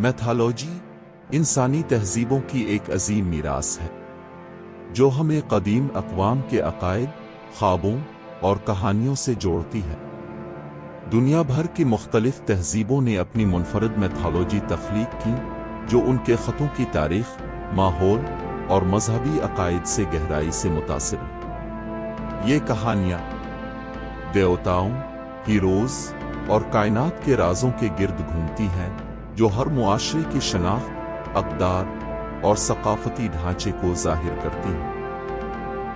Mythology انسانی تہذیبوں کی ایک عظیم میراث ہے جو ہمیں قدیم اقوام کے عقائد، خوابوں اور کہانیوں سے جوڑتی ہے۔ دنیا بھر کی مختلف تہذیبوں نے اپنی منفرد میتھالوجی تخلیق کی جو ان کے خطوں کی تاریخ، ماحول اور مذہبی عقائد سے گہرائی سے متاثر ہیں۔ یہ کہانیاں دیوتاؤں، ہیروز اور کائنات کے رازوں کے گرد گھومتی ہیں جو ہر معاشرے کی شناخت، اقدار اور ثقافتی ڈھانچے کو ظاہر کرتی ہیں۔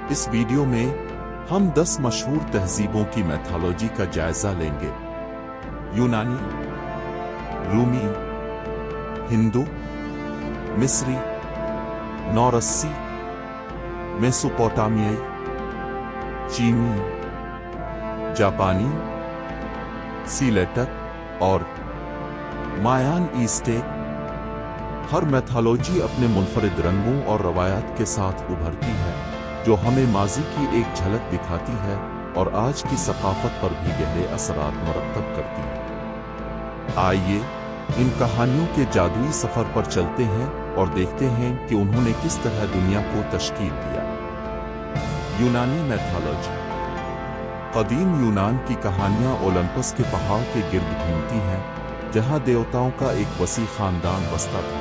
اس ویڈیو میں ہم 10 مشہور تہذیبوں کی میتھالوجی کا جائزہ لیں گے۔ یونانی، رومی، ہندو، مصری، نورسی، میسوپوٹامیائی، چینی، جاپانی، سیلیٹک اور مایان ایزٹیک۔ ہر میتھالوجی اپنے منفرد رنگوں اور روایات کے ساتھ ابھرتی ہے جو ہمیں ماضی کی ایک جھلک دکھاتی ہے اور آج کی ثقافت پر بھی گہرے اثرات مرتب کرتی ہے۔ آئیے ان کہانیوں کے جادوئی سفر پر چلتے ہیں اور دیکھتے ہیں کہ انہوں نے کس طرح دنیا کو تشکیل دیا۔ یونانی میتھالوجی۔ قدیم یونان کی کہانیاں اولمپس کے پہاڑ کے گرد گھومتی ہیں جہاں دیوتاؤں کا ایک وسیع خاندان بستا تھا۔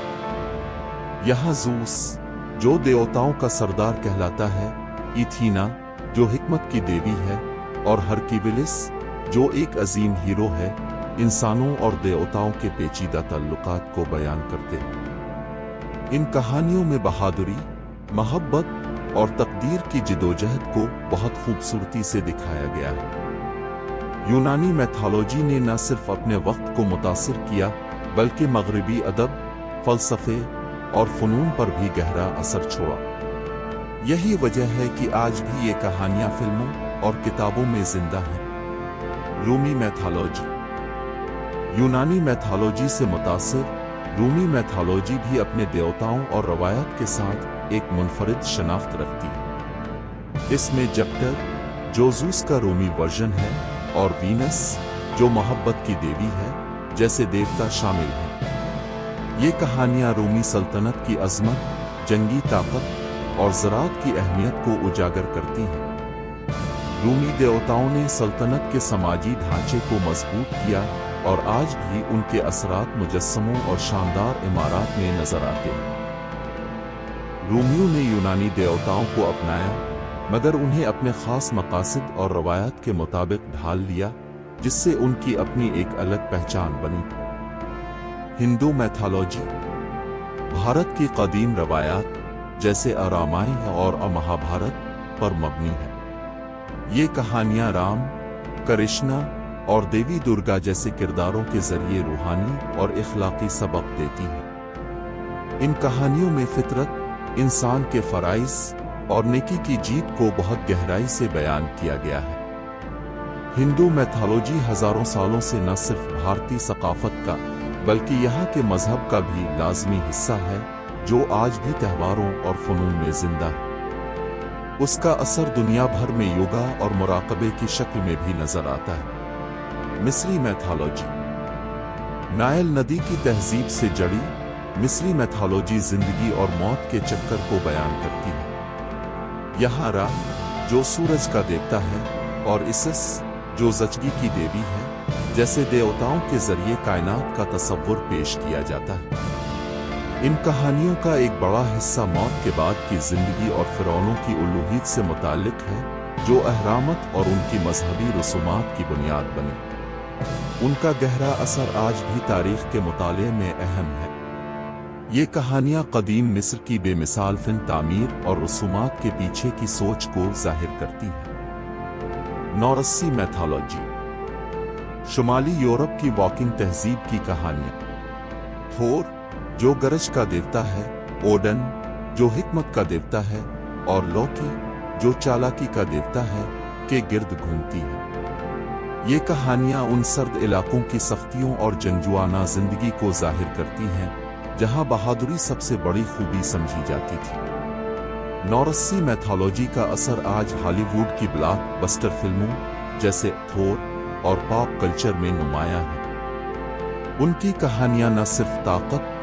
یہاں زوس، جو دیوتاؤں کا سردار کہلاتا ہے، ایتھینا، جو حکمت کی دیوی ہے، اور ہرکیولس، جو ایک عظیم ہیرو ہے، انسانوں اور دیوتاؤں کے پیچیدہ تعلقات کو بیان کرتے ہیں۔ ان کہانیوں میں بہادری، محبت اور تقدیر کی جدوجہد کو بہت خوبصورتی سے دکھایا گیا ہے۔ یونانی میتھالوجی نے نہ صرف اپنے وقت کو متاثر کیا بلکہ مغربی ادب، فلسفے اور فنون پر بھی گہرا اثر چھوڑا۔ یہی وجہ ہے کہ آج بھی یہ کہانیاں فلموں اور کتابوں میں زندہ ہیں۔ رومی میتھالوجی۔ یونانی میتھالوجی سے متاثر رومی میتھالوجی بھی اپنے دیوتاؤں اور روایات کے ساتھ ایک منفرد شناخت رکھتی ہے۔ اس میں جپٹر، جو زوس کا رومی ورژن ہے، اور وینس، جو محبت کی دیوی ہے، جیسے دیوتا شامل ہیں۔ یہ کہانیاں رومی سلطنت کی عظمت، جنگی طاقت اور زراعت کی اہمیت کو اجاگر کرتی ہیں۔ رومی دیوتاؤں نے سلطنت کے سماجی ڈھانچے کو مضبوط کیا اور آج بھی ان کے اثرات مجسموں اور شاندار عمارات میں نظر آتے ہیں۔ رومیوں نے یونانی دیوتاؤں کو اپنایا مگر انہیں اپنے خاص مقاصد اور روایات کے مطابق ڈھال لیا جس سے ان کی اپنی ایک الگ پہچان بنی۔ ہندو میتھالوجی۔ بھارت کی قدیم روایات جیسے رامائن اور مہابھارت پر مبنی ہے۔ یہ کہانیاں رام، کرشنا اور دیوی درگا جیسے کرداروں کے ذریعے روحانی اور اخلاقی سبق دیتی ہیں۔ ان کہانیوں میں فطرت، انسان کے فرائض اور نیکی کی جیت کو بہت گہرائی سے بیان کیا گیا ہے۔ ہندو میتھالوجی ہزاروں سالوں سے نہ صرف بھارتی ثقافت کا بلکہ یہاں کے مذہب کا بھی لازمی حصہ ہے جو آج بھی تہواروں اور فنون میں زندہ ہے۔ اس کا اثر دنیا بھر میں یوگا اور مراقبے کی شکل میں بھی نظر آتا ہے۔ مصری میتھالوجی۔ نائل ندی کی تہذیب سے جڑی مصری میتھالوجی زندگی اور موت کے چکر کو بیان کرتی ہے۔ یہاں را، جو سورج کا دیوتا ہے، اور اسس، جو زچگی کی دیوی ہے، جیسے دیوتاؤں کے ذریعے کائنات کا تصور پیش کیا جاتا ہے۔ ان کہانیوں کا ایک بڑا حصہ موت کے بعد کی زندگی اور فرعونوں کی الوہیت سے متعلق ہے جو اہرامات اور ان کی مذہبی رسومات کی بنیاد بنے۔ ان کا گہرا اثر آج بھی تاریخ کے مطالعے میں اہم ہے۔ یہ کہانیاں قدیم مصر کی بے مثال فن تعمیر اور رسومات کے پیچھے کی سوچ کو ظاہر کرتی ہیں۔ نورسی میتھالوجی۔ شمالی یورپ کی واکنگ تہذیب کی کہانیاں۔ تھور، جو گرج کا دیوتا ہے، اوڈن، جو حکمت کا دیوتا ہے، اور لوکی، جو چالاکی کا دیوتا ہے، کے گرد گھومتی ہے۔ یہ کہانیاں ان سرد علاقوں کی سختیوں اور جنگجوانہ زندگی کو ظاہر کرتی ہیں جہاں بہادری سب سے بڑی خوبی سمجھی جاتی تھی۔ نورسی میتھالوجی کا اثر آج ہالی ووڈ کی بلاک بسٹر فلموں جیسے تھور اور پاپ کلچر میں نمایاں ہے۔ ان کی کہانیاں نہ صرف طاقت